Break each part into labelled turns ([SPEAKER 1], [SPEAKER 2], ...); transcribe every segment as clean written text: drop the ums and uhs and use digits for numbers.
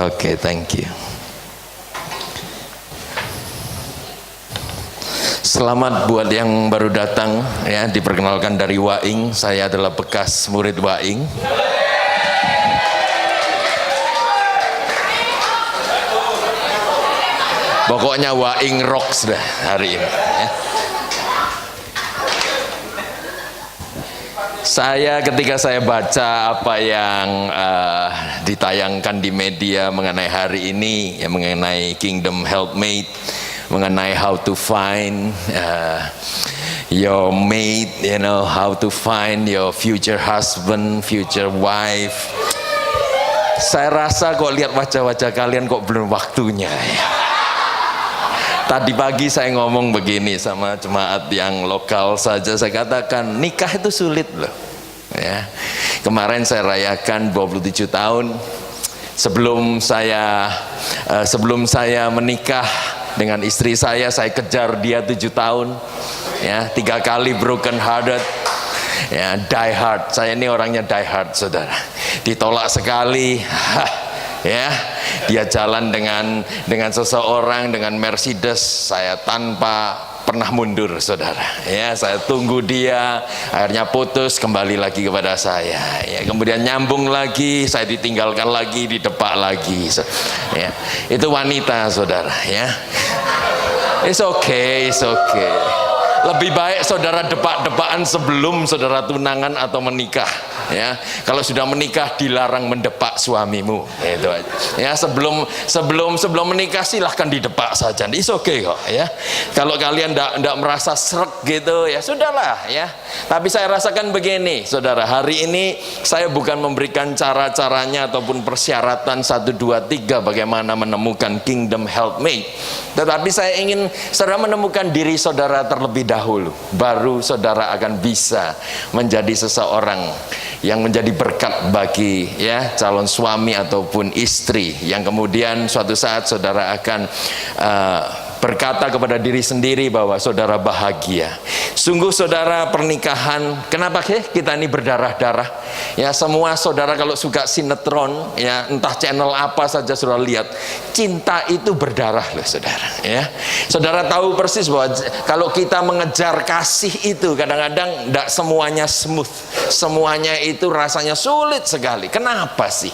[SPEAKER 1] Oke, thank you. Selamat buat yang baru datang ya, diperkenalkan dari Waing. Saya adalah bekas murid Waing. Pokoknya Waing rocks dah hari ini ya. Ketika saya baca apa yang ditayangkan di media mengenai hari ini ya, mengenai Kingdom Helpmate, mengenai how to find your mate, you know, how to find your future husband, future wife. Saya rasa kok lihat wajah-wajah kalian kok belum waktunya ya. Tadi pagi saya ngomong begini sama jemaat yang lokal saja, saya katakan nikah itu sulit loh ya. Kemarin saya rayakan 27 tahun. Sebelum saya menikah dengan istri saya kejar dia 7 tahun ya, 3 kali broken hearted ya, die hard. Saya ini orangnya die hard, saudara. Ditolak sekali ya, dia jalan dengan seseorang dengan Mercedes, saya tanpa pernah mundur, saudara ya. Saya tunggu dia, akhirnya putus, kembali lagi kepada saya ya. Kemudian nyambung lagi, saya ditinggalkan lagi, didepak lagi ya. Itu wanita, saudara ya. It's okay. Lebih baik saudara depak-depakan sebelum saudara tunangan atau menikah ya. Kalau sudah menikah dilarang mendepak suamimu, itu aja ya. Sebelum menikah silahkan didepak saja, it's okay kok ya. Kalau kalian ndak merasa srek gitu ya sudahlah ya. Tapi saya rasakan begini, saudara, hari ini saya bukan memberikan cara-caranya ataupun persyaratan 1, 2, 3 bagaimana menemukan Kingdom Helpmate, tetapi saya ingin saudara menemukan diri saudara terlebih dahulu, baru saudara akan bisa menjadi seseorang yang menjadi berkat bagi ya calon suami ataupun istri, yang kemudian suatu saat saudara akan berkata kepada diri sendiri bahwa saudara bahagia. Sungguh saudara, pernikahan, kenapa kita ini berdarah-darah ya. Semua saudara kalau suka sinetron ya, entah channel apa saja saudara lihat, cinta itu berdarah loh, saudara ya. Saudara tahu persis bahwa kalau kita mengejar kasih itu kadang-kadang tidak semuanya smooth, semuanya itu rasanya sulit sekali. Kenapa sih?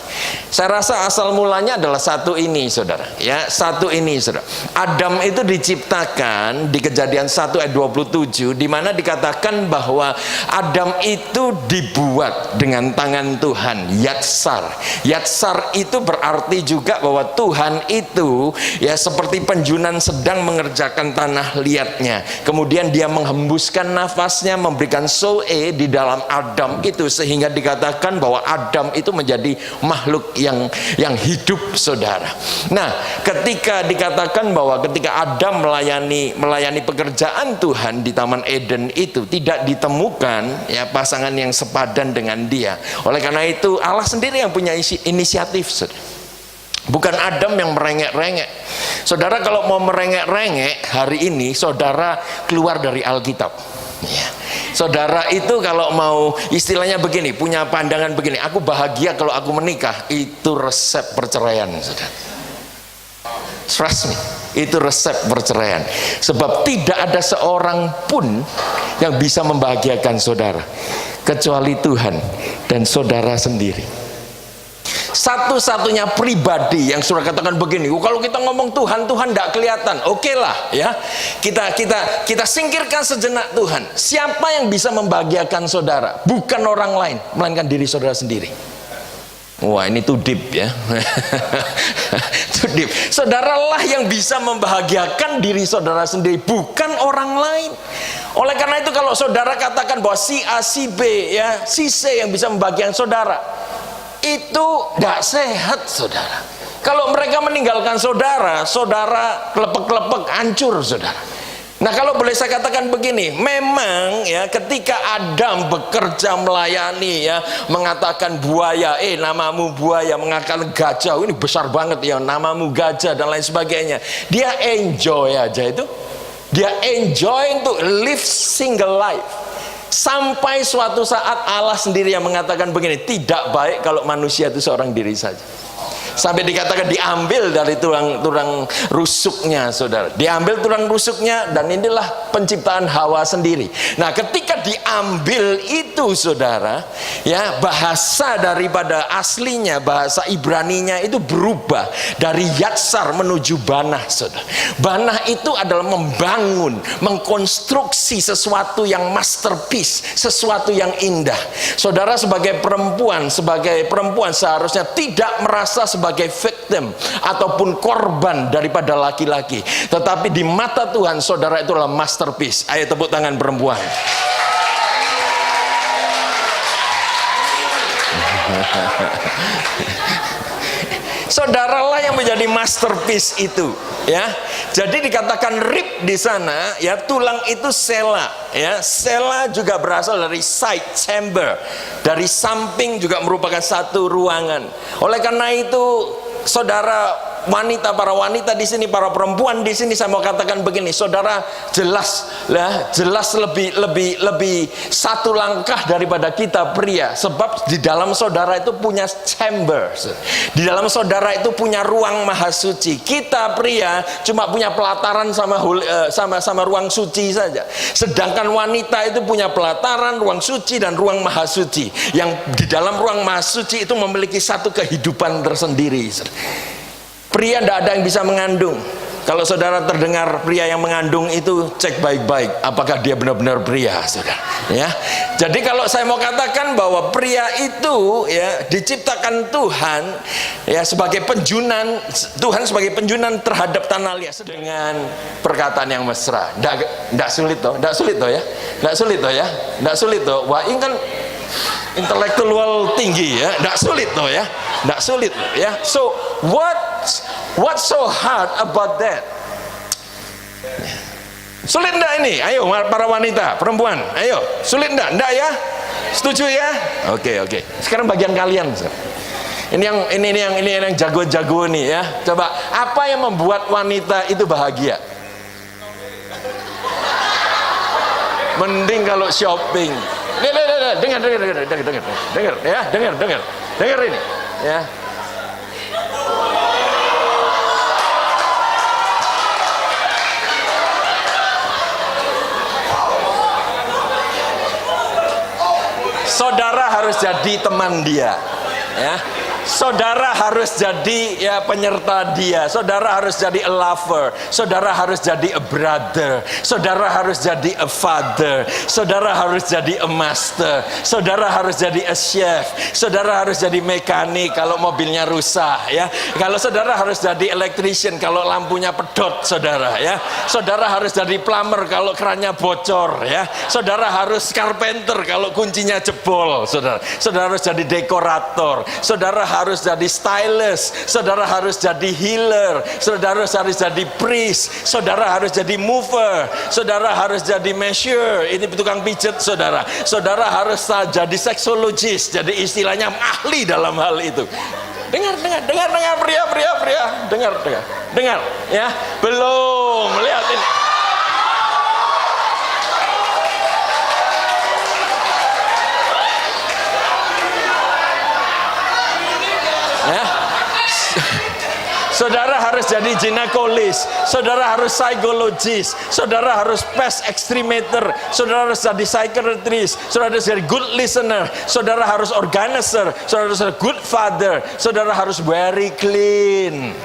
[SPEAKER 1] Saya rasa asal mulanya adalah satu ini, saudara ya. Satu ini, saudara. Adam itu diciptakan di Kejadian 1 ayat 27, di mana dikatakan bahwa Adam itu dibuat dengan tangan Tuhan, yatsar. Yatsar itu berarti juga bahwa Tuhan itu ya seperti penjunan sedang mengerjakan tanah liatnya. Kemudian dia menghembuskan nafasnya, memberikan zoe di dalam Adam itu, sehingga dikatakan bahwa Adam itu menjadi makhluk yang hidup, saudara. Nah, ketika dikatakan bahwa ketika Adam melayani pekerjaan Tuhan di Taman Eden itu tidak ditemukan ya pasangan yang sepadan dengan dia. Oleh karena itu Allah sendiri yang punya inisiatif, saudara. Bukan Adam yang merengek-rengek. Saudara kalau mau merengek-rengek hari ini, saudara keluar dari Alkitab ya. Saudara itu kalau mau istilahnya begini, punya pandangan begini, aku bahagia kalau aku menikah, itu resep perceraian, saudara. Trust me, itu resep perceraian. Sebab tidak ada seorang pun yang bisa membahagiakan saudara kecuali Tuhan dan saudara sendiri. Satu-satunya pribadi yang sudah katakan begini, kalau kita ngomong Tuhan tidak kelihatan, oke lah ya, kita singkirkan sejenak Tuhan. Siapa yang bisa membahagiakan saudara? Bukan orang lain, melainkan diri saudara sendiri. Wah, ini too deep ya. Too deep. Saudaralah yang bisa membahagiakan diri saudara sendiri, bukan orang lain. Oleh karena itu kalau saudara katakan bahwa si A, si B ya, si C yang bisa membahagiakan saudara, itu tidak sehat, saudara. Kalau mereka meninggalkan saudara, saudara kelepek-kelepek, hancur, saudara. Nah, kalau boleh saya katakan begini, memang ya ketika Adam bekerja melayani ya, mengatakan buaya, namamu buaya, mengatakan gajah, ini besar banget ya, namamu gajah dan lain sebagainya. Dia enjoy aja itu. Dia enjoy untuk live single life. Sampai suatu saat Allah sendiri yang mengatakan begini, tidak baik kalau manusia itu seorang diri saja. Sampai dikatakan diambil dari tulang rusuknya, saudara. Diambil tulang rusuknya, dan inilah penciptaan Hawa sendiri. Nah, ketika diambil itu, saudara, ya, bahasa daripada aslinya, bahasa Ibraninya itu berubah dari yatsar menuju banah, saudara. Banah itu adalah membangun, mengkonstruksi sesuatu yang masterpiece, sesuatu yang indah. Saudara, sebagai perempuan seharusnya tidak merasa sebagai victim ataupun korban daripada laki-laki, tetapi di mata Tuhan saudara itu adalah masterpiece. Ayo tepuk tangan perempuan. Saudaralah yang menjadi masterpiece itu, ya. Jadi dikatakan rib di sana, ya, tulang itu sela, ya. Sela juga berasal dari side chamber, dari samping juga merupakan satu ruangan. Oleh karena itu, saudara wanita, para wanita di sini, para perempuan di sini, saya mau katakan begini, saudara, jelas lebih satu langkah daripada kita pria, sebab di dalam saudara itu punya chamber, di dalam saudara itu punya ruang maha suci. Kita pria cuma punya pelataran sama ruang suci saja, sedangkan wanita itu punya pelataran, ruang suci, dan ruang maha suci, yang di dalam ruang maha suci itu memiliki satu kehidupan tersendiri. Pria tidak ada yang bisa mengandung. Kalau saudara terdengar pria yang mengandung itu, cek baik-baik apakah dia benar-benar pria, saudara. Ya, jadi kalau saya mau katakan bahwa pria itu, ya, diciptakan Tuhan, ya, sebagai penjunan, Tuhan sebagai penjunan terhadap tanah liat dengan perkataan yang mesra. Tidak sulit toh, tidak sulit toh, ya, tidak sulit toh, ya, tidak sulit toh. Wah, ini kan intelektual tinggi, ya, tidak sulit toh, ya, tidak sulit, ya. So what's so hard about that? Sulit enggak ini? Ayo para wanita, perempuan, ayo, sulit enggak? Enggak, ya? Setuju, ya? Oke. Sekarang bagian kalian. Ini yang jago-jago nih, ya. Coba, apa yang membuat wanita itu bahagia? Mending kalau shopping. Dengar ya, dengar ini, ya. Saudara harus jadi teman dia, ya. Saudara harus jadi, ya, penyerta dia. Saudara harus jadi a lover. Saudara harus jadi a brother. Saudara harus jadi a father. Saudara harus jadi a master. Saudara harus jadi a chef. Saudara harus jadi mekanik kalau mobilnya rusak, ya. Kalau saudara harus jadi electrician kalau lampunya pedot, saudara, ya. Saudara harus jadi plumber kalau kerannya bocor, ya. Saudara harus carpenter kalau kuncinya jebol, saudara. Saudara harus jadi dekorator. Saudara harus jadi stylist. Saudara harus jadi healer. Saudara harus jadi priest. Saudara harus jadi mover. Saudara harus jadi masseur, ini tukang pijet, saudara. Saudara harus jadi seksologis, jadi istilahnya ahli dalam hal itu. Dengar pria, dengar, ya. Belum lihat ini. Ya. Saudara harus jadi ginekologis, saudara harus psikologis, saudara harus pest exterminator, saudara harus jadi psychiatrist, saudara harus jadi good listener, saudara harus organizer, saudara harus jadi good father, saudara harus very clean.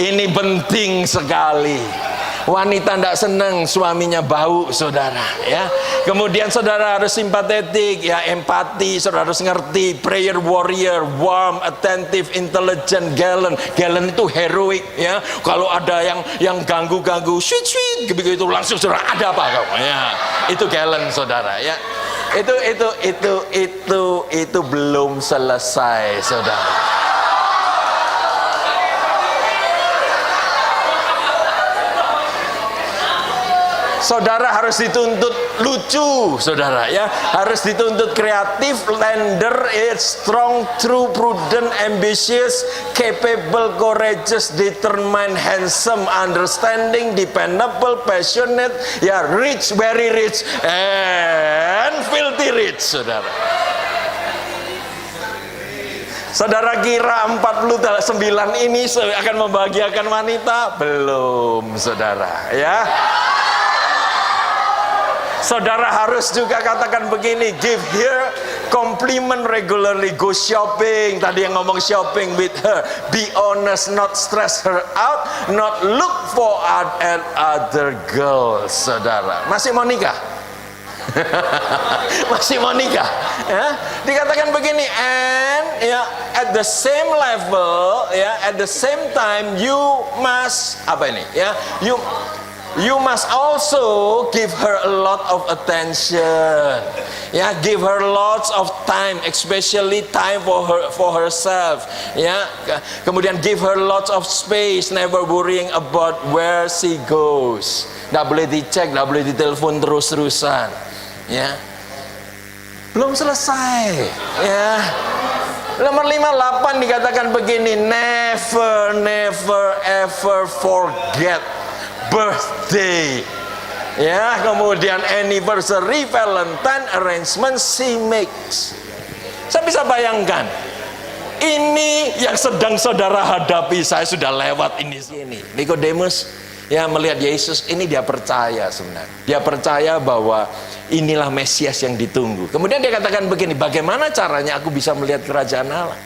[SPEAKER 1] Ini penting sekali. Wanita tidak senang suaminya bau, saudara, ya. Kemudian saudara harus simpatetik, ya, empati. Saudara harus ngerti, prayer warrior, warm, attentive, intelligent, gallant. Gallant itu heroik, ya. Kalau ada yang ganggu, sweet, begitu langsung, saudara, ada apa kamu? Ya, itu gallant, saudara, ya. Itu belum selesai, saudara. Saudara harus dituntut lucu, saudara, ya. Harus dituntut kreatif, tender, strong, true, prudent, ambitious, capable, courageous, determined, handsome, understanding, dependable, passionate, ya, rich, very rich, and filthy rich, saudara. Saudara kira 49 ini akan membahagiakan wanita? Belum, saudara, ya. Saudara harus juga katakan begini, give her compliment regularly, go shopping. Tadi yang ngomong shopping with her, be honest, not stress her out, not look for at other girls. Saudara masih mau nikah? Masih mau nikah, ya? Dikatakan begini, and ya, at the same level, ya, at the same time you must apa ini, ya, you must also give her a lot of attention, ya, give her lots of time, especially time for herself, ya. Kemudian give her lots of space, never worrying about where she goes. Nggak boleh dicek, nggak boleh ditelepon terus-terusan, ya. Belum selesai, ya. Nomor 58 dikatakan begini, never ever forget birthday, ya. Kemudian anniversary, Valentine, arrangement she makes. Saya bisa bayangkan, ini yang sedang saudara hadapi. Saya sudah lewat ini. Nikodemus, ya, melihat Yesus ini, dia percaya sebenarnya. Dia percaya bahwa inilah Mesias yang ditunggu. Kemudian dia katakan begini, bagaimana caranya aku bisa melihat kerajaan Allah?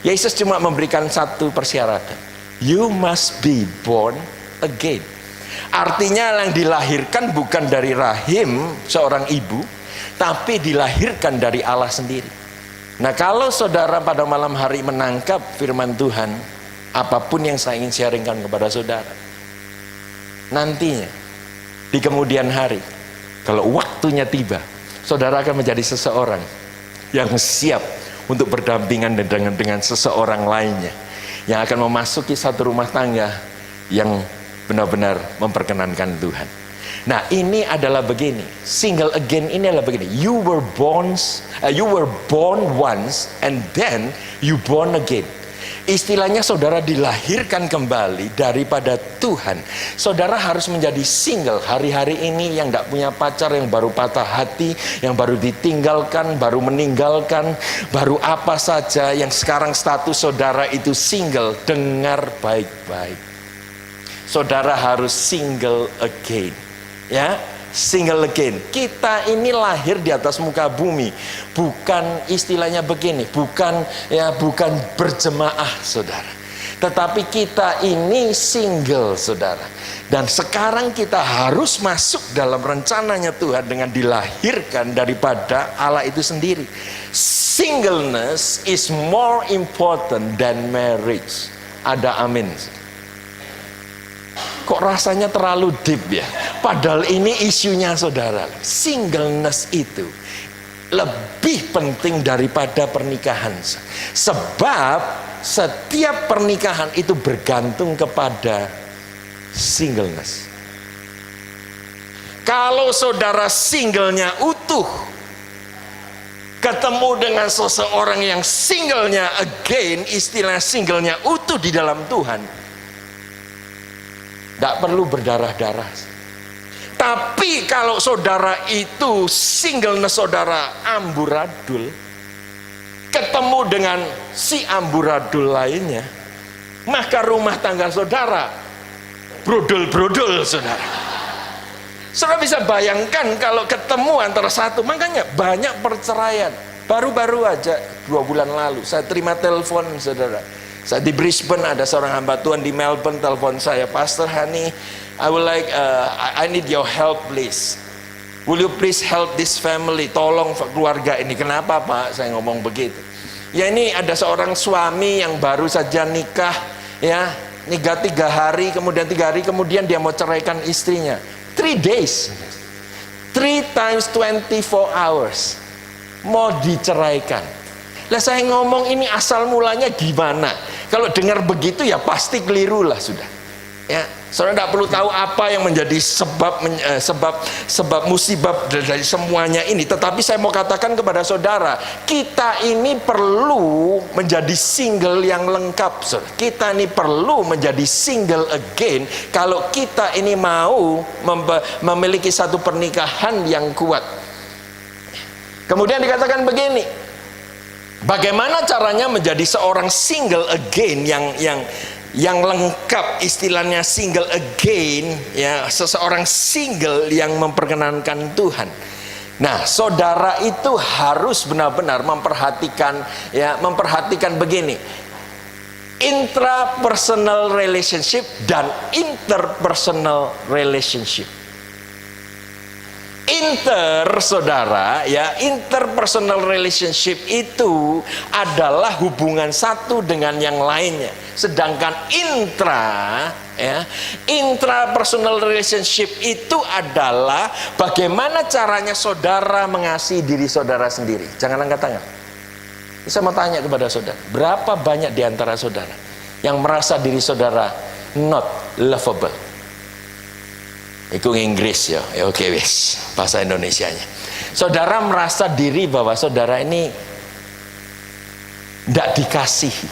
[SPEAKER 1] Yesus cuma memberikan satu persyaratan, you must be born again. Artinya yang dilahirkan bukan dari rahim seorang ibu, tapi dilahirkan dari Allah sendiri. Nah, kalau saudara pada malam hari menangkap firman Tuhan, apapun yang saya ingin sharingkan kepada saudara, nantinya di kemudian hari, kalau waktunya tiba, saudara akan menjadi seseorang yang siap untuk berdampingan dengan seseorang lainnya, yang akan memasuki satu rumah tangga yang benar-benar memperkenankan Tuhan. Nah, ini adalah begini, single again ini adalah begini, you were born once and then you born again. Istilahnya saudara dilahirkan kembali daripada Tuhan. Saudara harus menjadi single hari-hari ini, yang tidak punya pacar, yang baru patah hati, yang baru ditinggalkan, baru meninggalkan, baru apa saja, yang sekarang status saudara itu single. Dengar baik-baik, saudara harus single again, ya, single again. Kita ini lahir di atas muka bumi, bukan istilahnya begini, bukan berjemaah, saudara, tetapi kita ini single, saudara. Dan sekarang kita harus masuk dalam rencananya Tuhan dengan dilahirkan daripada Allah itu sendiri. Singleness is more important than marriage. Ada amin? Kok rasanya terlalu deep, ya? Padahal ini isunya, saudara. Singleness itu lebih penting daripada pernikahan. Sebab setiap pernikahan itu bergantung kepada singleness. Kalau saudara singlenya utuh, ketemu dengan seseorang yang singlenya again, istilah singlenya utuh di dalam Tuhan, tidak perlu berdarah-darah. Tapi kalau saudara itu singleness saudara amburadul, ketemu dengan si amburadul lainnya, maka rumah tangga saudara brodol-brodol, saudara. Saudara bisa bayangkan kalau ketemu antara satu, makanya banyak perceraian. Baru-baru aja 2 bulan lalu saya terima telepon, saudara. Saya di Brisbane, ada seorang hamba Tuhan di Melbourne telepon saya, Pastor Hani, I would like, I need your help please. Will you please help this family? Tolong keluarga ini. Kenapa, Pak? Saya ngomong begitu. Ya, ini ada seorang suami yang baru saja nikah, ya, nikah 3 hari, kemudian 3 hari kemudian dia mau ceraikan istrinya. 3 days, 3 times 24 hours, mau diceraikan. Lah saya ngomong ini asal mulanya gimana? Kalau dengar begitu ya pasti keliru lah sudah. Ya, saudara tidak perlu tahu apa yang menjadi sebab musibah dari semuanya ini. Tetapi saya mau katakan kepada saudara, kita ini perlu menjadi single yang lengkap, saudara. Kita ini perlu menjadi single again kalau kita ini mau memiliki satu pernikahan yang kuat. Kemudian dikatakan begini, Bagaimana caranya menjadi seorang single again yang lengkap, istilahnya single again, ya, seseorang single yang memperkenankan Tuhan. Nah, saudara itu harus benar-benar memperhatikan begini: intrapersonal relationship dan interpersonal relationship. Interpersonal relationship itu adalah hubungan satu dengan yang lainnya. Sedangkan intrapersonal relationship itu adalah bagaimana caranya saudara mengasihi diri saudara sendiri. Jangan angkat tangan. Saya mau tanya kepada saudara, berapa banyak di antara saudara yang merasa diri saudara not lovable? Itu Inggris ya, oke wis, bahasa Indonesianya. Saudara merasa diri bahwa saudara ini tidak dikasihi,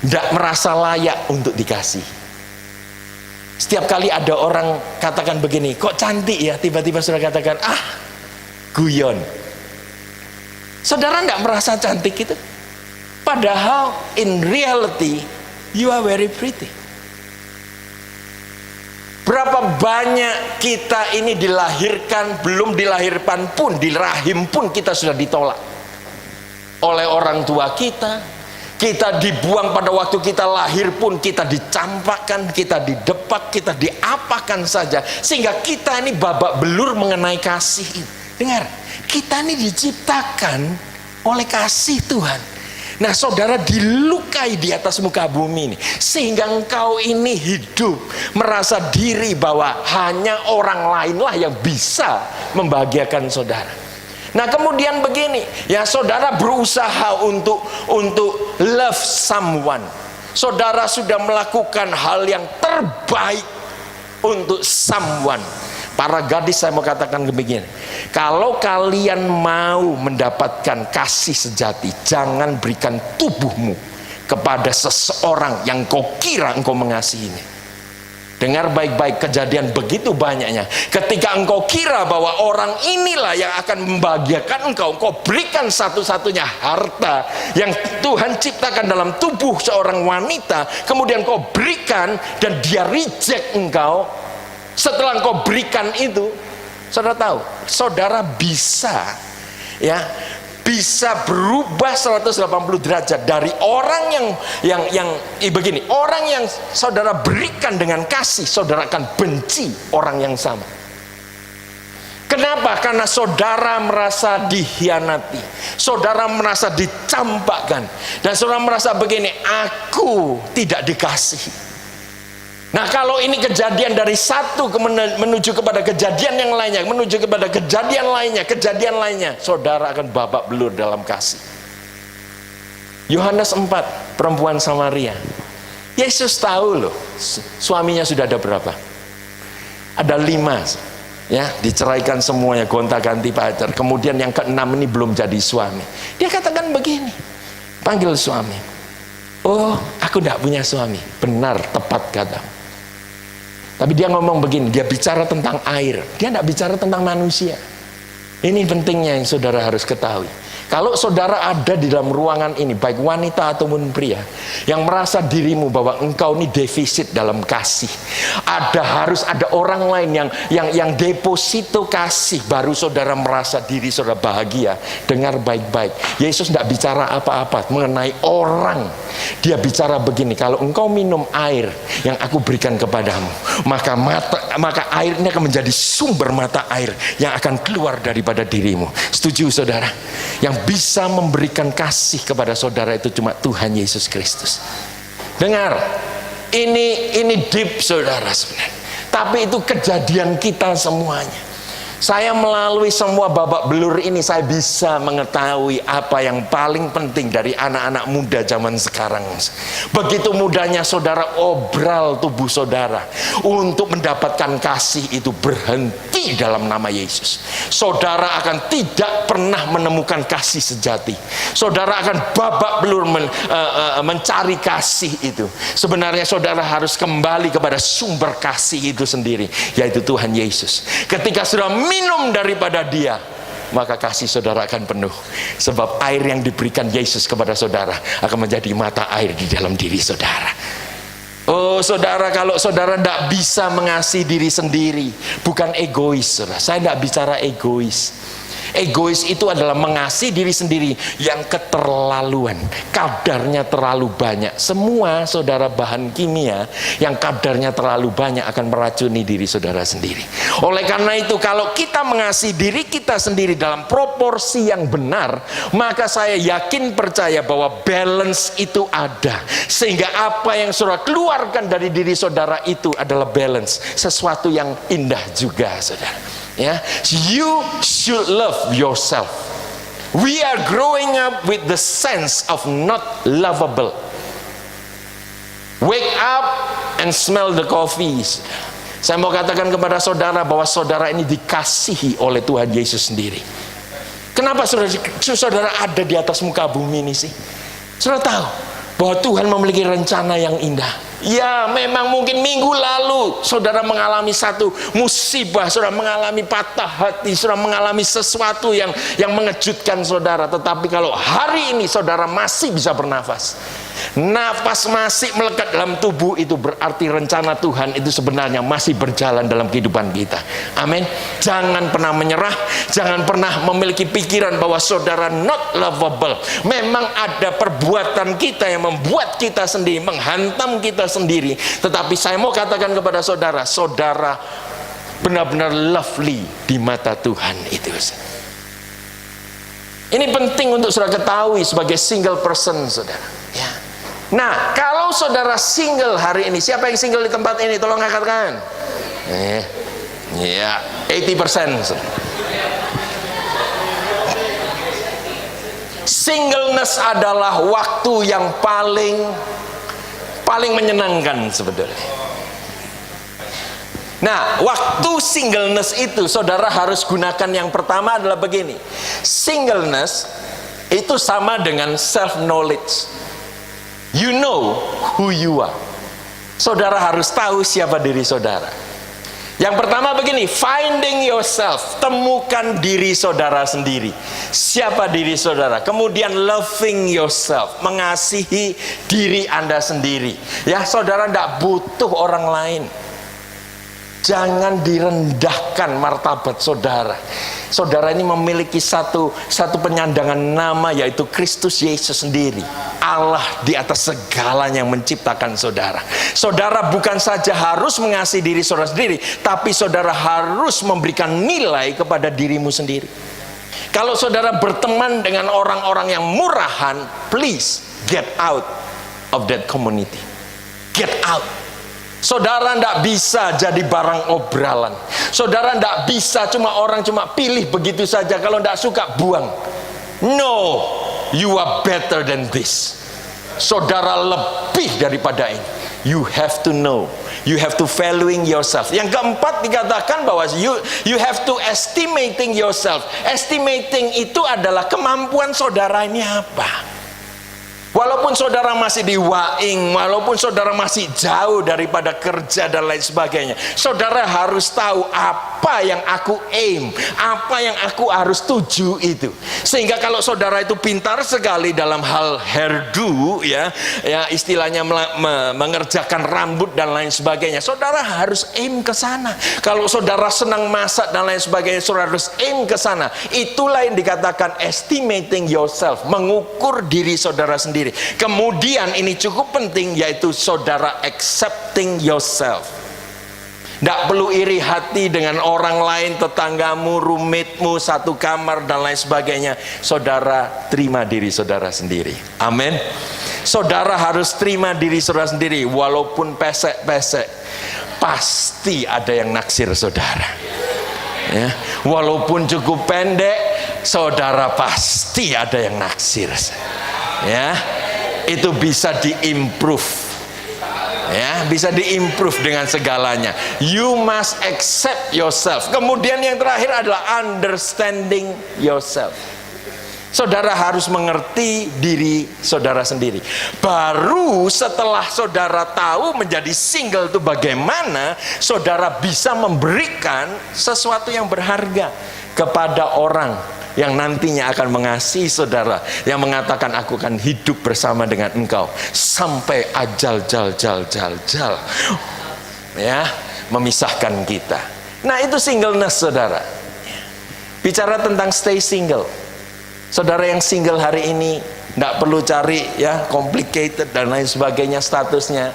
[SPEAKER 1] tidak merasa layak untuk dikasih. Setiap kali ada orang katakan begini, kok cantik ya, tiba-tiba saudara katakan, guyon. Saudara tidak merasa cantik itu, padahal in reality you are very pretty. Berapa banyak kita ini dilahirkan, belum dilahirkan pun, di rahim pun kita sudah ditolak oleh orang tua kita. Kita dibuang pada waktu kita lahir pun, kita dicampakkan, kita didepak, kita diapakan saja, sehingga kita ini babak belur mengenai kasih. Dengar, kita ini diciptakan oleh kasih Tuhan. Nah, saudara dilukai di atas muka bumi ini, sehingga engkau ini hidup merasa diri bahwa hanya orang lainlah yang bisa membahagiakan saudara. Nah, kemudian begini, ya, saudara berusaha untuk love someone. Saudara sudah melakukan hal yang terbaik untuk someone. Para gadis, saya mau katakan begini, kalau kalian mau mendapatkan kasih sejati, jangan berikan tubuhmu kepada seseorang yang kau kira engkau mengasihinya. Dengar baik-baik, kejadian begitu banyaknya. Ketika engkau kira bahwa orang inilah yang akan membahagiakan engkau, engkau berikan satu-satunya harta yang Tuhan ciptakan dalam tubuh seorang wanita, kemudian kau berikan dan dia reject engkau. Setelah engkau berikan itu, saudara tahu, saudara bisa berubah 180 derajat dari orang yang begini, orang yang saudara berikan dengan kasih, saudara akan benci orang yang sama. Kenapa? Karena saudara merasa dikhianati, saudara merasa dicampakkan, dan saudara merasa begini, aku tidak dikasihi. Nah, kalau ini kejadian dari satu menuju kepada kejadian yang lainnya, menuju kepada kejadian lainnya, saudara akan babak belur dalam kasih. Yohanes 4, perempuan Samaria. Yesus tahu loh, suaminya sudah ada berapa? Ada 5, ya, diceraikan semuanya, gonta-ganti pacar. Kemudian yang ke-6 ini belum jadi suami. Dia katakan begini, panggil suami. Oh, aku tidak punya suami. Benar, tepat katamu. Tapi dia ngomong begini, dia bicara tentang air, dia tidak bicara tentang manusia. Ini pentingnya yang saudara harus ketahui. Kalau saudara ada di dalam ruangan ini, baik wanita ataupun pria, yang merasa dirimu bahwa engkau ini defisit dalam kasih, harus ada orang lain yang deposito kasih, baru saudara merasa diri saudara bahagia. Dengar baik-baik, Yesus tidak bicara apa-apa mengenai orang. Dia bicara begini, kalau engkau minum air yang aku berikan kepadamu, maka air ini akan menjadi sumber mata air yang akan keluar daripada dirimu. Setuju saudara? Yang bisa memberikan kasih kepada saudara itu cuma Tuhan Yesus Kristus. Dengar, ini deep saudara sebenarnya, tapi itu kejadian kita semuanya. Saya melalui semua babak belur ini, saya bisa mengetahui apa yang paling penting dari anak-anak muda zaman sekarang. Begitu mudahnya saudara obral tubuh saudara untuk mendapatkan kasih itu berhenti dalam nama Yesus. Saudara akan tidak pernah menemukan kasih sejati. Saudara akan babak belur mencari kasih itu. Sebenarnya saudara harus kembali kepada sumber kasih itu sendiri, yaitu Tuhan Yesus. Ketika sudah minum daripada dia, maka kasih saudara akan penuh. Sebab air yang diberikan Yesus kepada saudara akan menjadi mata air di dalam diri saudara. Oh saudara, kalau saudara tidak bisa mengasihi diri sendiri, bukan egois saudara. Saya tidak bicara egois. Egois itu adalah mengasihi diri sendiri yang keterlaluan, kadarnya terlalu banyak. Semua saudara bahan kimia yang kadarnya terlalu banyak akan meracuni diri saudara sendiri. Oleh karena itu, kalau kita mengasihi diri kita sendiri dalam proporsi yang benar, maka saya yakin percaya bahwa balance itu ada. Sehingga apa yang saudara keluarkan dari diri saudara itu adalah balance, sesuatu yang indah juga saudara. Ya, you should love yourself. We are growing up with the sense of not lovable. Wake up and smell the coffee. Saya mau katakan kepada saudara bahwa saudara ini dikasihi oleh Tuhan Yesus sendiri. Kenapa saudara ada di atas muka bumi ini sih? Saudara tahu bahwa Tuhan memiliki rencana yang indah. Ya, memang mungkin minggu lalu saudara mengalami satu musibah, saudara mengalami patah hati, saudara mengalami sesuatu yang mengejutkan saudara. Tetapi kalau hari ini saudara masih bisa bernafas, nafas masih melekat dalam tubuh, itu berarti rencana Tuhan itu sebenarnya masih berjalan dalam kehidupan kita. Amin. Jangan pernah menyerah, jangan pernah memiliki pikiran bahwa saudara not lovable. Memang ada perbuatan kita yang membuat kita sendiri, menghantam kita sendiri. Tetapi saya mau katakan kepada saudara, saudara benar-benar lovely di mata Tuhan itu. Ini penting untuk saudara ketahui sebagai single person saudara. Ya. Nah, kalau saudara single hari ini, siapa yang single di tempat ini? Tolong angkatkan. Ya, 80%. Singleness adalah waktu yang paling menyenangkan sebetulnya. Nah, waktu singleness itu saudara harus gunakan, yang pertama adalah begini. Singleness itu sama dengan self knowledge. You know who you are. Saudara harus tahu siapa diri saudara. Yang pertama begini, finding yourself, temukan diri saudara sendiri. Siapa diri saudara? Kemudian loving yourself, mengasihi diri Anda sendiri. Ya, saudara tidak butuh orang lain. Jangan direndahkan martabat saudara. Saudara ini memiliki satu penyandangan nama, yaitu Kristus Yesus sendiri. Allah di atas segalanya yang menciptakan saudara. Saudara bukan saja harus mengasihi diri saudara sendiri, tapi saudara harus memberikan nilai kepada dirimu sendiri. Kalau saudara berteman dengan orang-orang yang murahan, please get out of that community. Get out. Saudara tidak bisa jadi barang obralan. Saudara tidak bisa orang cuma pilih begitu saja. Kalau tidak suka, buang. No, you are better than this. Saudara lebih daripada ini. You have to know. You have to valuing yourself. Yang keempat dikatakan bahwa you have to estimating yourself. Estimating itu adalah kemampuan saudara ini apa. Walaupun saudara masih di waing, walaupun saudara masih jauh daripada kerja dan lain sebagainya, saudara harus tahu apa yang aku aim, apa yang aku harus tuju itu. Sehingga kalau saudara itu pintar sekali dalam hal hairdo, ya istilahnya mengerjakan rambut dan lain sebagainya, saudara harus aim ke sana. Kalau saudara senang masak dan lain sebagainya, saudara harus aim ke sana. Itulah yang dikatakan estimating yourself, mengukur diri saudara sendiri. Kemudian ini cukup penting, yaitu saudara accepting yourself. Tidak perlu iri hati dengan orang lain, tetanggamu, rumitmu, satu kamar dan lain sebagainya. Saudara terima diri saudara sendiri. Amin. Saudara harus terima diri saudara sendiri. Walaupun pesek-pesek, pasti ada yang naksir saudara. Ya. Walaupun cukup pendek, saudara pasti ada yang naksir. Ya, itu bisa diimprove. Ya, bisa diimprove dengan segalanya. You must accept yourself. Kemudian yang terakhir adalah understanding yourself. Saudara harus mengerti diri saudara sendiri. Baru setelah saudara tahu menjadi single itu bagaimana, saudara bisa memberikan sesuatu yang berharga kepada orang yang nantinya akan mengasihi saudara, yang mengatakan aku akan hidup bersama dengan engkau sampai ajal jal ya, memisahkan kita. Nah, itu singleness, saudara. Bicara tentang stay single, saudara yang single hari ini tidak perlu cari ya complicated dan lain sebagainya statusnya.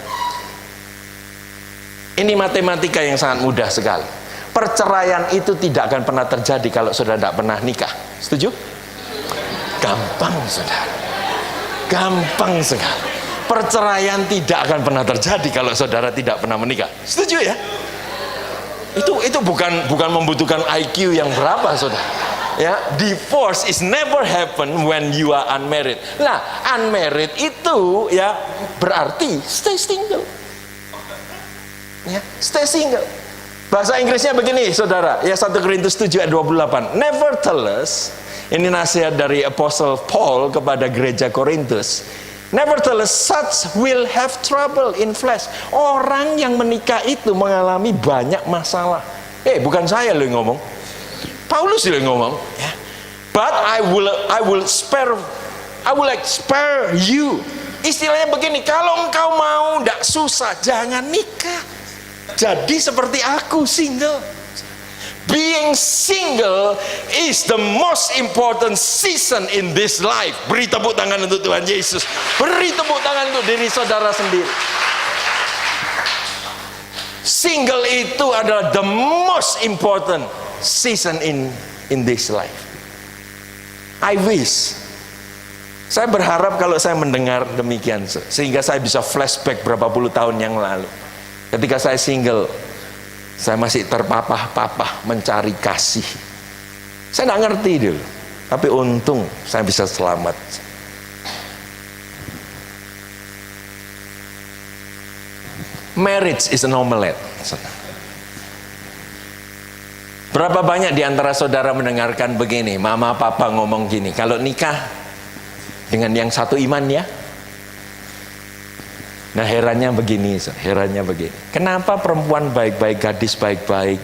[SPEAKER 1] Ini matematika yang sangat mudah sekali. Perceraian itu tidak akan pernah terjadi kalau saudara tidak pernah nikah. Setuju? Gampang, saudara. Gampang sekali. Perceraian tidak akan pernah terjadi kalau saudara tidak pernah menikah. Setuju ya? Itu bukan membutuhkan IQ yang berapa, saudara. Ya, divorce is never happen when you are unmarried. Nah, unmarried itu ya berarti stay single. Ya, stay single. Bahasa Inggrisnya begini, saudara. Ya, 1 Korintus 7 ayat 28. Nevertheless, ini nasihat dari Apostle Paul kepada gereja Korintus. Nevertheless, such will have trouble in flesh. Orang yang menikah itu mengalami banyak masalah. Bukan saya loh yang ngomong. Paulus loh yang ngomong. Ya. But I will spare you. Istilahnya begini, kalau engkau mau tidak susah, jangan nikah. Jadi seperti aku, single. Being single is the most important season in this life. Beri tepuk tangan untuk Tuhan Yesus. Beri tepuk tangan untuk diri saudara sendiri. Single itu adalah the most important season in this life. I wish, saya berharap kalau saya mendengar demikian, sehingga saya bisa flashback berapa puluh tahun yang lalu. Ketika saya single, saya masih terpapah-papah mencari kasih. Saya tidak ngerti dulu, tapi untung saya bisa selamat. Marriage is an omelette. Berapa banyak di antara saudara mendengarkan begini, mama papa ngomong gini, kalau nikah dengan yang satu iman ya. Nah, herannya begini. Kenapa perempuan baik-baik, gadis baik-baik,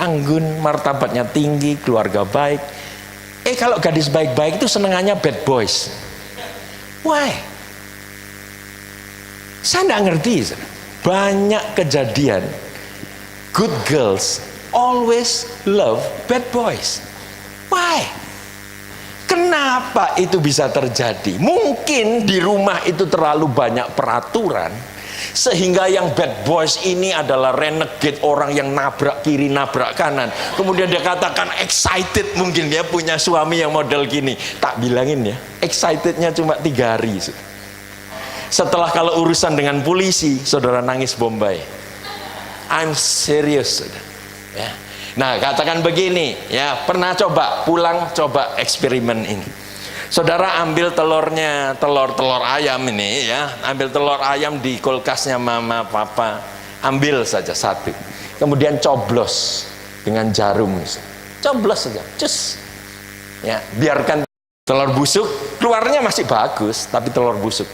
[SPEAKER 1] anggun, martabatnya tinggi, keluarga baik. Kalau gadis baik-baik itu senengannya bad boys. Why? Saya tidak ngerti. Banyak kejadian good girls always love bad boys. Why? Kenapa itu bisa terjadi? Mungkin di rumah itu terlalu banyak peraturan, sehingga yang bad boys ini adalah renegade, orang yang nabrak kiri, nabrak kanan. Kemudian dia katakan excited, mungkin dia punya suami yang model gini. Tak bilangin ya, excitednya cuma 3 hari. Setelah kalau urusan dengan polisi, saudara nangis Bombay. I'm serious, saudara. Ya. Nah, katakan begini, ya, pernah pulang coba eksperimen ini. Saudara ambil telur ayam ini, ya, ambil telur ayam di kulkasnya mama papa, ambil saja 1, kemudian coblos dengan jarum, coblos saja, cus, ya, biarkan telur busuk, keluarnya masih bagus, tapi telur busuk.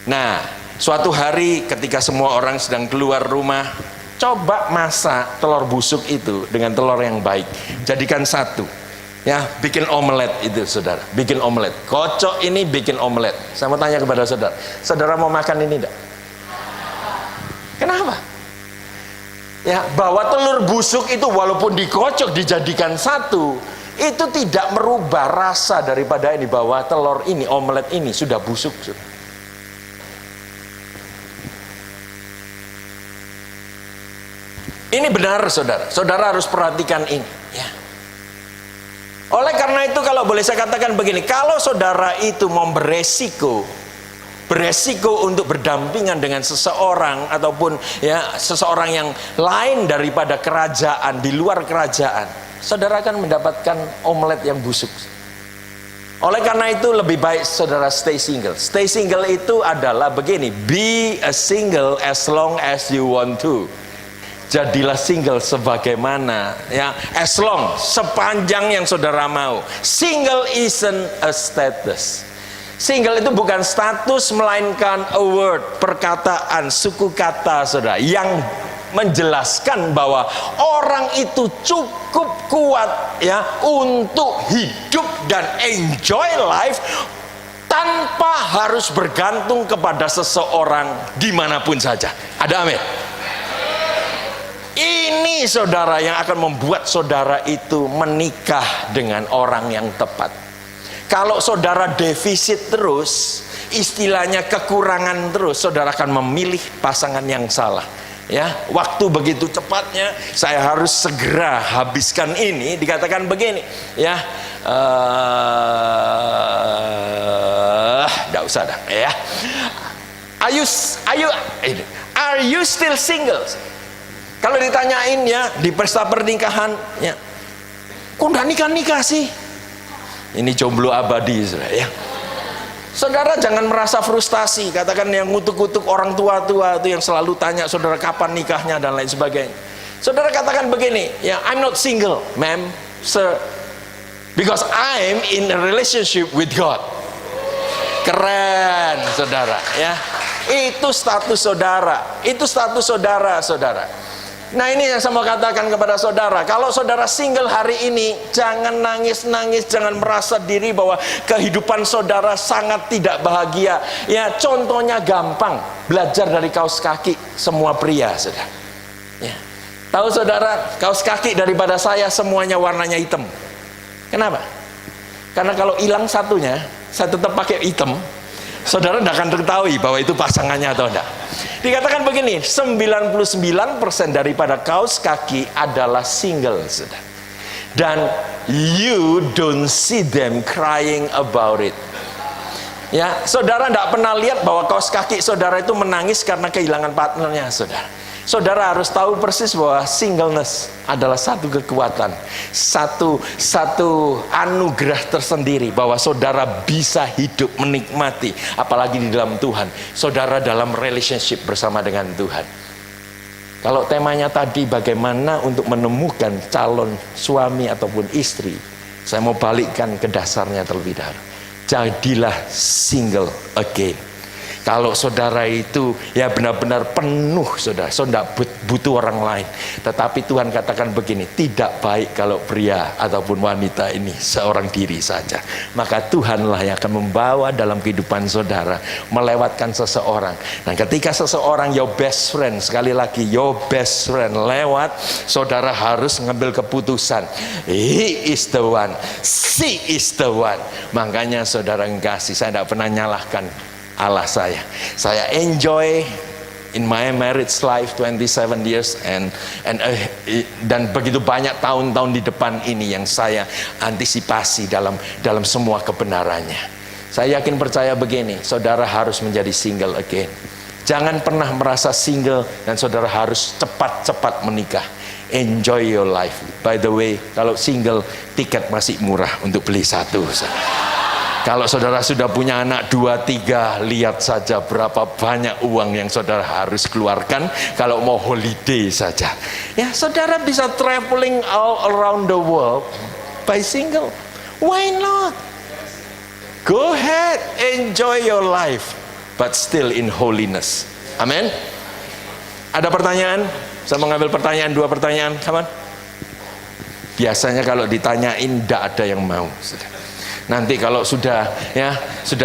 [SPEAKER 1] Nah, suatu hari ketika semua orang sedang keluar rumah, coba masak telur busuk itu dengan telur yang baik, jadikan 1, ya, bikin omelet itu, saudara, bikin omelet, kocok ini bikin omelet. Saya mau tanya kepada saudara, saudara mau makan ini enggak? Kenapa? Ya, bahwa telur busuk itu walaupun dikocok dijadikan 1, itu tidak merubah rasa daripada ini, bahwa telur ini, omelet ini sudah busuk, saudara. Ini benar, saudara. Saudara harus perhatikan ini. Ya. Oleh karena itu, kalau boleh saya katakan begini, kalau saudara itu mau beresiko untuk berdampingan dengan seseorang ataupun ya seseorang yang lain daripada kerajaan, di luar kerajaan, saudara akan mendapatkan omelet yang busuk. Oleh karena itu lebih baik saudara stay single. Stay single itu adalah begini, be a single as long as you want to. Jadilah single sebagaimana, ya, as long, sepanjang yang saudara mau. Single isn't a status. Single itu bukan status, melainkan a word, perkataan, suku kata, saudara, yang menjelaskan bahwa orang itu cukup kuat, ya, untuk hidup dan enjoy life tanpa harus bergantung kepada seseorang dimanapun saja. Ada amin? Ini saudara yang akan membuat saudara itu menikah dengan orang yang tepat. Kalau saudara defisit terus, istilahnya kekurangan terus, saudara akan memilih pasangan yang salah. Ya, waktu begitu cepatnya, saya harus segera habiskan ini. Dikatakan begini, ya, nggak usah dah, ya. Are you still single? Kalau ditanyain, ya, di pesta pernikahan, ya, kok udah nikah sih? Ini jomblo abadi, ya. Saudara jangan merasa frustasi. Katakan yang ngutuk-ngutuk orang tua-tua itu yang selalu tanya saudara kapan nikahnya dan lain sebagainya. Saudara katakan begini, ya, I'm not single, ma'am, sir, because I'm in a relationship with God. Keren, saudara, ya. Itu status saudara. Itu status saudara, saudara. Nah, ini yang saya mau katakan kepada saudara. Kalau saudara single hari ini, jangan nangis-nangis, jangan merasa diri bahwa kehidupan saudara sangat tidak bahagia. Ya, contohnya gampang, belajar dari kaos kaki semua pria, saudara. Ya. Tahu saudara, kaos kaki daripada saya semuanya warnanya hitam. Kenapa? Karena kalau hilang satunya, saya tetap pakai hitam. Saudara tidak akan ketahui bahwa itu pasangannya atau tidak. Dikatakan begini, 99% daripada kaos kaki adalah single, saudara. Dan you don't see them crying about it. Ya, saudara tidak pernah lihat bahwa kaos kaki saudara itu menangis karena kehilangan partnernya, saudara. Saudara harus tahu persis bahwa singleness adalah satu kekuatan, satu anugerah tersendiri, bahwa saudara bisa hidup menikmati, apalagi di dalam Tuhan. Saudara dalam relationship bersama dengan Tuhan. Kalau temanya tadi bagaimana untuk menemukan calon suami ataupun istri, saya mau balikkan ke dasarnya terlebih dahulu. Jadilah single again. Kalau saudara itu ya benar-benar penuh, saudara butuh orang lain. Tetapi Tuhan katakan begini, tidak baik kalau pria ataupun wanita ini seorang diri saja. Maka Tuhanlah yang akan membawa dalam kehidupan saudara, melewatkan seseorang. Dan ketika seseorang, your best friend, sekali lagi your best friend lewat, saudara harus mengambil keputusan. He is the one, she is the one. Makanya saudara kasih, saya tidak pernah nyalahkan Allah saya enjoy in my marriage life 27 years dan begitu banyak tahun-tahun di depan ini yang saya antisipasi dalam semua kebenarannya. Saya yakin percaya begini, saudara harus menjadi single again. Jangan pernah merasa single dan saudara harus cepat-cepat menikah. Enjoy your life. By the way, kalau single, tiket masih murah untuk beli satu. Kalau saudara sudah punya anak 2, 3, lihat saja berapa banyak uang yang saudara harus keluarkan kalau mau holiday saja. Ya, saudara bisa traveling all around the world by single. Why not? Go ahead, enjoy your life, but still in holiness. Amin. Ada pertanyaan? Saya mengambil pertanyaan, 2 pertanyaan, come on. Biasanya kalau ditanyain tidak ada yang mau. Nanti kalau sudah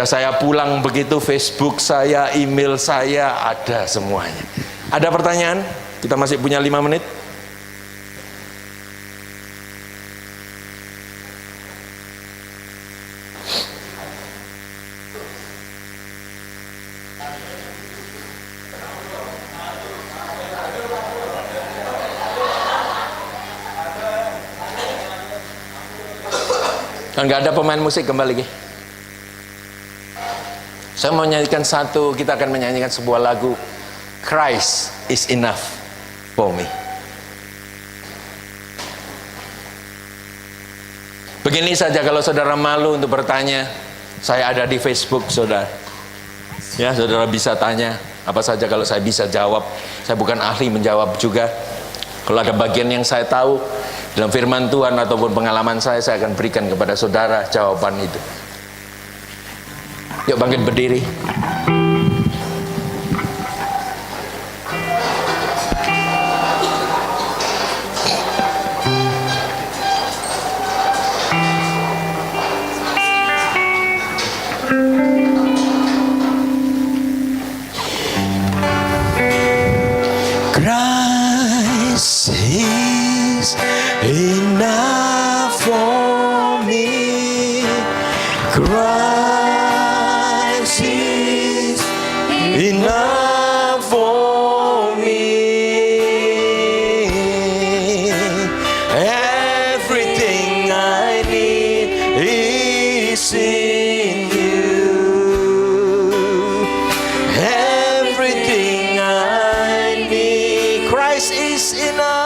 [SPEAKER 1] saya pulang begitu, Facebook saya, email saya ada semuanya. Ada pertanyaan? Kita masih punya 5 menit. Kan nggak ada pemain musik, kembali lagi. Saya mau menyanyikan kita akan menyanyikan sebuah lagu, Christ is enough for me. Begini saja, kalau saudara malu untuk bertanya, saya ada di Facebook, saudara. Ya, saudara bisa tanya apa saja, kalau saya bisa jawab. Saya bukan ahli menjawab juga. Kalau ada bagian yang saya tahu dalam firman Tuhan ataupun pengalaman saya akan berikan kepada saudara jawaban itu. Yuk bangkit berdiri.
[SPEAKER 2] Christ is enough for me. Christ is enough for me. Everything I need is in you. Everything I need, Christ is enough.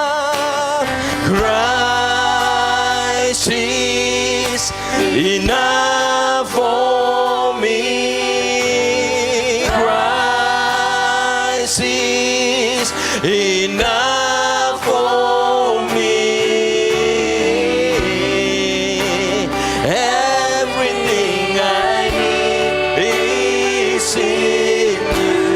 [SPEAKER 2] Christ is enough for me. Christ is enough for me. Everything I need is in you.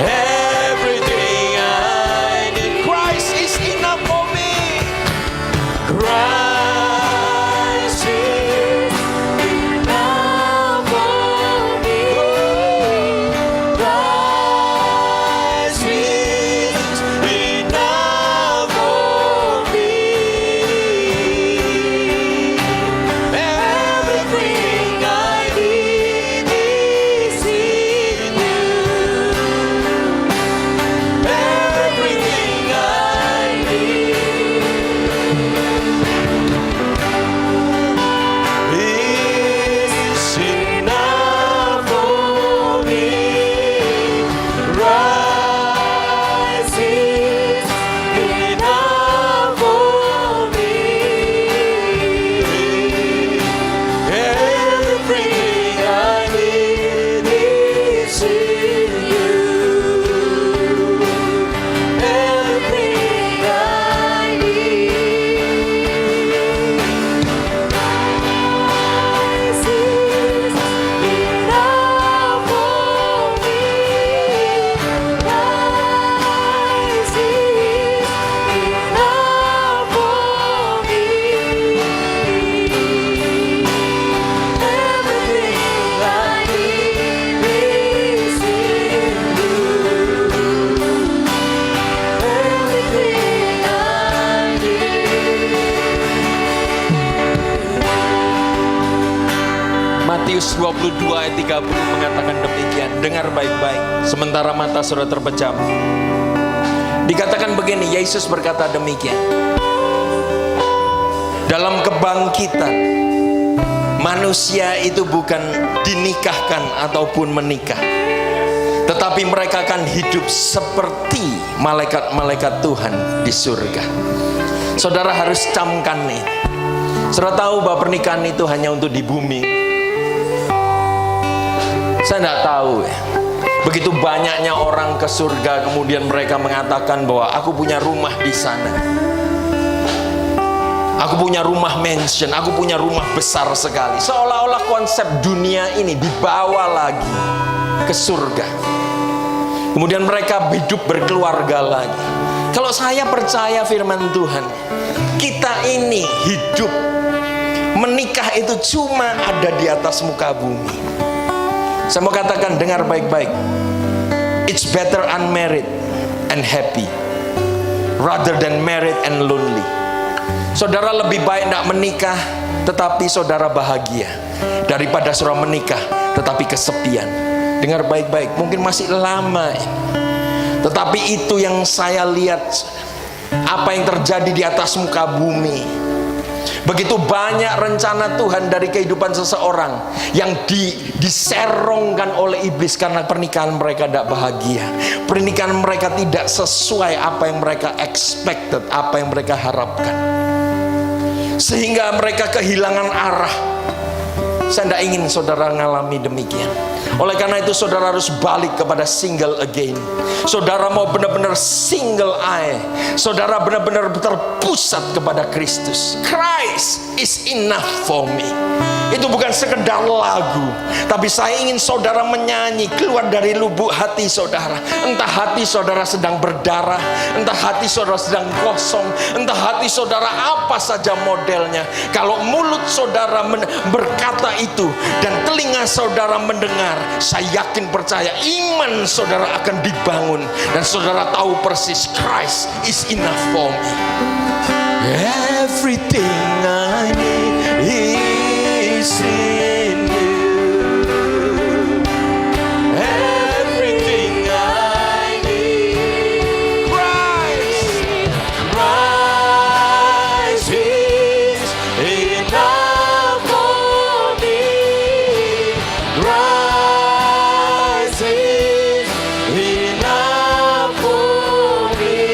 [SPEAKER 2] Everything I need, Christ is enough for me. Christ is enough for me. Christ is enough for me. Everything I need is in you. Everything I need is enough for me. Christ is enough for me. Everything I need is in you. Everything I
[SPEAKER 1] Matius 22 ayat 30 mengatakan demikian. Dengar baik-baik, sementara mata saudara terpejam. Dikatakan begini, Yesus berkata demikian. Dalam kebangkitan, manusia itu bukan dinikahkan ataupun menikah, tetapi mereka akan hidup seperti malaikat-malaikat Tuhan di surga. Saudara harus camkan nih. Saudara tahu bahwa pernikahan itu hanya untuk di bumi. Saya tidak tahu ya. Begitu banyaknya orang ke surga, kemudian mereka mengatakan bahwa aku punya rumah di sana. Aku punya rumah mansion, aku punya rumah besar sekali. Seolah-olah konsep dunia ini dibawa lagi ke surga. Kemudian mereka hidup berkeluarga lagi. Kalau saya percaya firman Tuhan, kita ini hidup menikah itu cuma ada di atas muka bumi. Saya mau katakan, dengar baik-baik. It's better unmarried and happy rather than married and lonely. Saudara lebih baik tidak menikah tetapi saudara bahagia, daripada saudara menikah tetapi kesepian. Dengar baik-baik, mungkin masih lama ini, tetapi itu yang saya lihat, apa yang terjadi di atas muka bumi. Begitu banyak rencana Tuhan dari kehidupan seseorang yang diserongkan oleh iblis karena pernikahan mereka tidak bahagia. Pernikahan mereka tidak sesuai apa yang mereka expected, apa yang mereka harapkan, sehingga mereka kehilangan arah. Saya tidak ingin saudara mengalami demikian. Oleh karena itu saudara harus balik kepada single again. Saudara mau benar-benar single eye. Saudara benar-benar terpusat kepada Kristus. Christ is enough for me. Itu bukan sekedar lagu, tapi saya ingin saudara menyanyi keluar dari lubuk hati saudara. Entah hati saudara sedang berdarah, entah hati saudara sedang kosong, entah hati saudara apa saja modelnya. Kalau mulut saudara berkata itu dan telinga saudara mendengar, saya yakin percaya iman saudara akan dibangun dan saudara tahu persis Christ is enough for me. Everything I need is in you. Everything I need, Christ is enough for me. Christ is enough for me.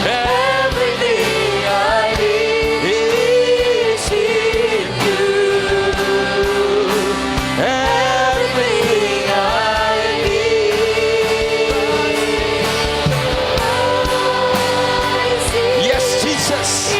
[SPEAKER 1] Everything I need is in you. Everything I need. Yes, Jesus.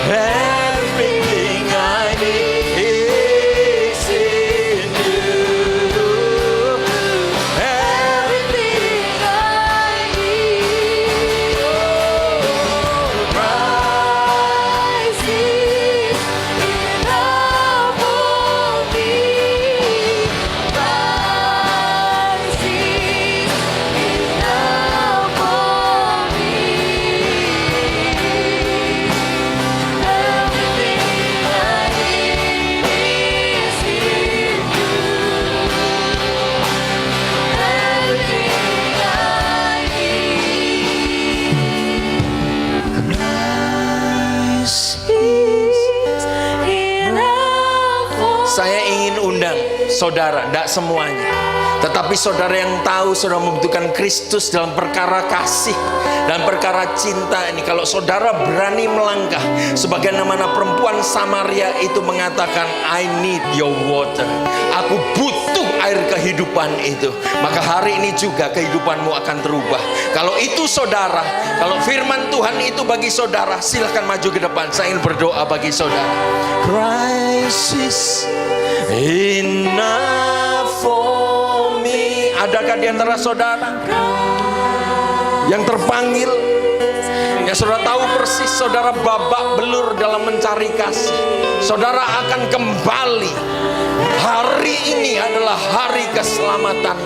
[SPEAKER 1] Everything I need is in you. Everything I need. Christ is enough for me. Christ is enough for Saya ingin undang saudara, tidak semuanya, tetapi saudara yang tahu saudara membutuhkan Kristus dalam perkara kasih dan perkara cinta ini. Kalau saudara berani melangkah, sebagaimana perempuan Samaria itu mengatakan, I need your water. Aku butuh air kehidupan itu. Maka hari ini juga kehidupanmu akan terubah. Kalau itu saudara, kalau firman Tuhan itu bagi saudara, silahkan maju ke depan. Saya ingin berdoa bagi saudara. Christ is enough for me. Adakah di antara saudara yang terpanggil, yang saudara tahu persis saudara babak belur dalam mencari kasih? Saudara akan kembali. Hari ini adalah hari keselamatan.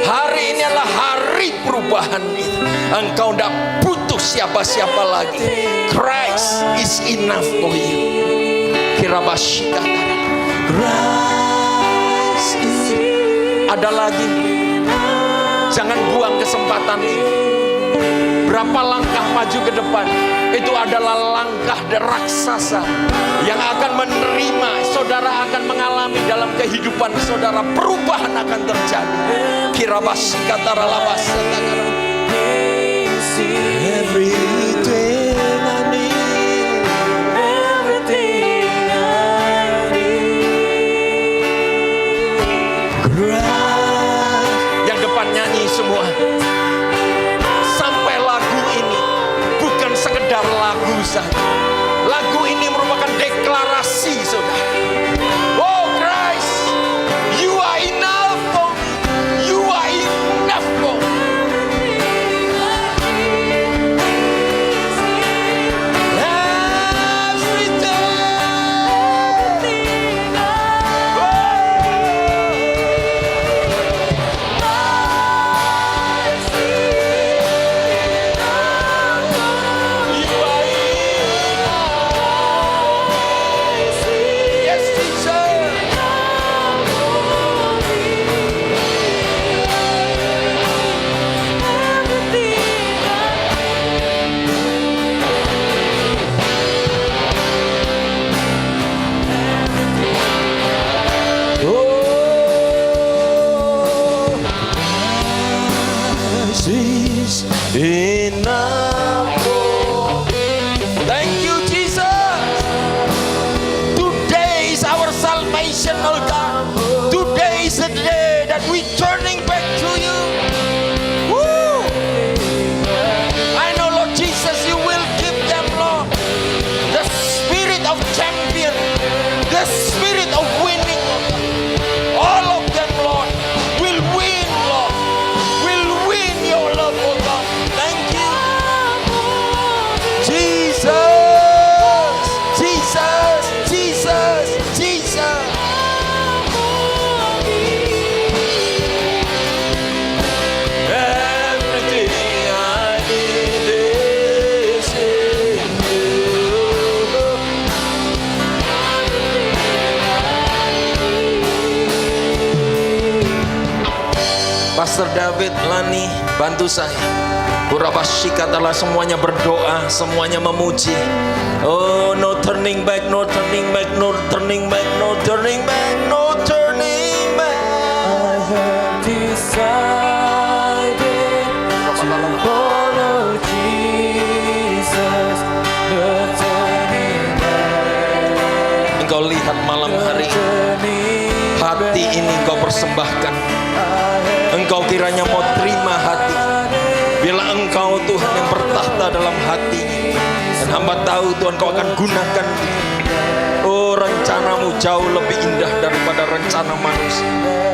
[SPEAKER 1] Hari ini adalah hari perubahan. Engkau tidak butuh siapa-siapa lagi. Christ is enough for you. Kirabashikata. Christ is. Ada lagi. Jangan buang kesempatan ini. Berapa langkah maju ke depan, itu adalah langkah raksasa yang akan menerima. Saudara akan mengalami dalam kehidupan saudara, perubahan akan terjadi. Kirabashikata ralabasa. Everything I need, everything I need. Yang depan nyanyi semua. Sampai lagu ini bukan sekedar lagu saja. Lagu ini merupakan deklarasi saudara. Oh Christ, you are enough for me. You are enough for me. Yes, Jesus. Pastor David, Lani, bantu saya. Katalah semuanya berdoa, semuanya memuji. Oh, no turning back, no turning back, no turning back, no turning back, no turning back.
[SPEAKER 2] I have decided to follow Jesus, no turning back.
[SPEAKER 1] Engkau lihat malam hari hati ini engkau persembahkan. Engkau kiranya mau terima hati. Bila engkau Tuhan yang bertahta dalam hati, dan hamba tahu Tuhan kau akan gunakan dia. Oh, rencanamu jauh lebih indah daripada rencana manusia.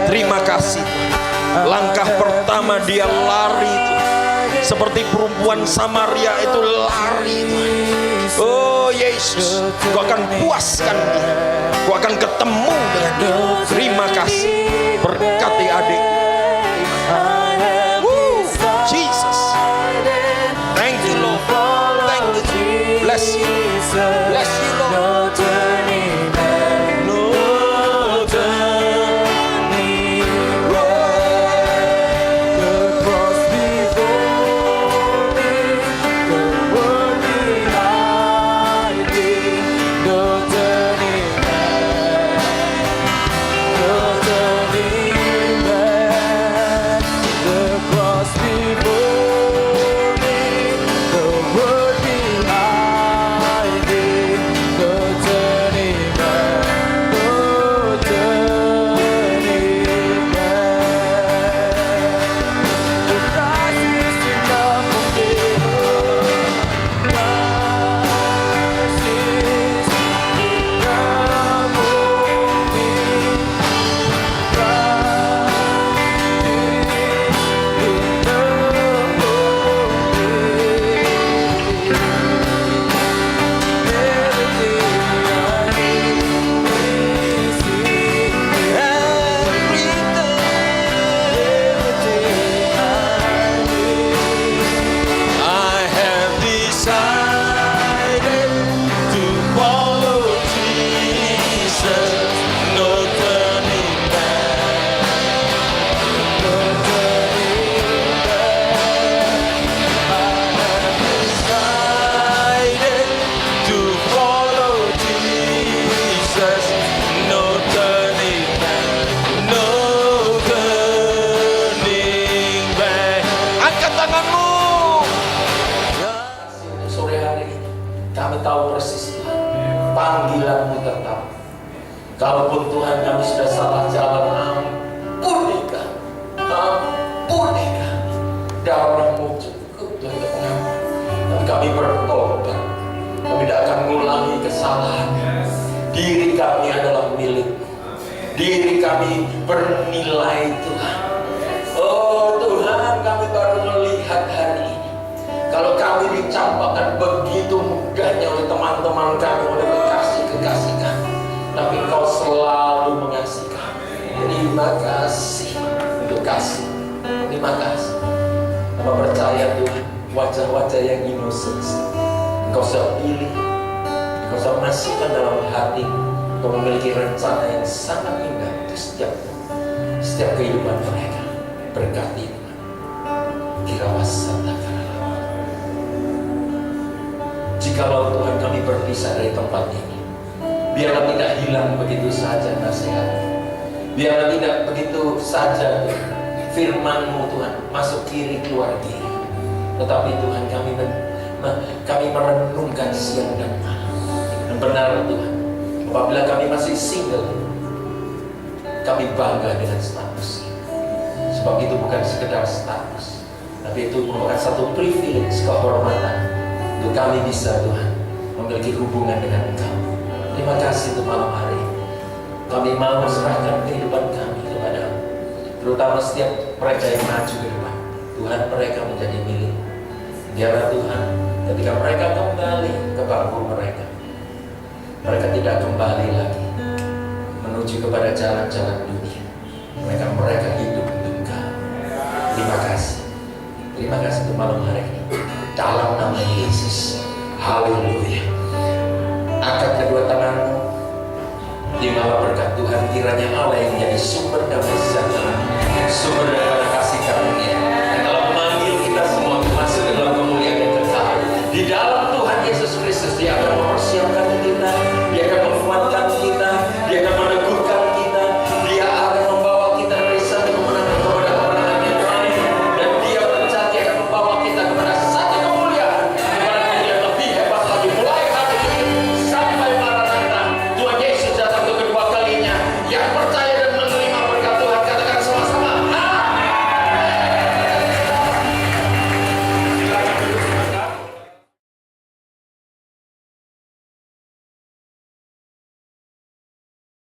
[SPEAKER 1] Terima kasih Tuhan. Langkah pertama dia lari Tuhan, seperti perempuan Samaria itu lari Tuhan. Oh Yesus, kau akan puaskan dia, kau akan ketemu dengan dia. Terima kasih, berkati adik. Jesus, thank you Lord, thank you, bless you, bless you Lord.
[SPEAKER 2] No turning back, no turning back. The cross before me, the world behind me. No turning back, no turning back. The cross before me, the world behind me. No turning back, no turning back. The price is enough for me. Price is enough for me.
[SPEAKER 1] I have decided to follow Jesus, no turning back, no turning back. I have decided to follow Jesus, no turning back, no turning back. Angkat tanganmu. Sore hari ini kami tahu persis Tuhan, panggilanmu tetap. Kalaupun Tuhan kami sudah salah jalan, ampuni kami, ampuni kami. Darahmu cukup Tuhan untuk mengampuni. Dan kami bertobat, kami tidak akan mengulangi kesalahan. Diri kami adalah milik, diri kami bernilai Tuhan. Oh Tuhan, kami baru melihat hari ini, kalau kami dicampakkan begitu mudahnya oleh teman-teman kami, oleh kekasih-kekasih kami, tapi Engkau selalu mengasihi kami. Terima kasih untuk kasih. Terima kasih. Kami percaya Tuhan, wajah-wajah yang innocent Engkau sudah pilih, Engkau sudah masukkan dalam hati. Engkau memiliki rencana yang sangat indah untuk setiap kehidupan mereka. Berkati Tuhan. Kirawasata. Jikalau Tuhan kami berpisah dari tempat ini, biarlah tidak hilang begitu saja nasihat, biarlah tidak begitu saja firman-Mu Tuhan masuk kiri keluar kiri, tetapi Tuhan kami merenungkan siang dan malam. Dan benar Tuhan, apabila kami masih single, kami bangga dengan status, sebab itu bukan sekedar status, tapi itu merupakan satu privilege, kehormatan untuk kami bisa Tuhan memiliki hubungan dengan Engkau. Terima kasih untuk malam hari ini. Kami mau serahkan kehidupan kami kepada-Mu, terutama setiap mereka yang maju ke depan. Tuhan, mereka menjadi milik. Biarlah Tuhan, ketika mereka kembali ke bangku mereka, mereka tidak kembali lagi menuju kepada jalan-jalan dunia. Mereka hidup untuk Engkau. Terima kasih. Terima kasih untuk malam hari ini. Dalam nama Yesus. Haleluya. Angkat kedua tanganmu. Terimalah berkat Tuhan. Kiranya Allah yang menjadi sumber damai sejahtera, sumber daripada kasih karunia yang telah memanggil kita semua masuk dalam kemuliaan yang kekal. Di dalam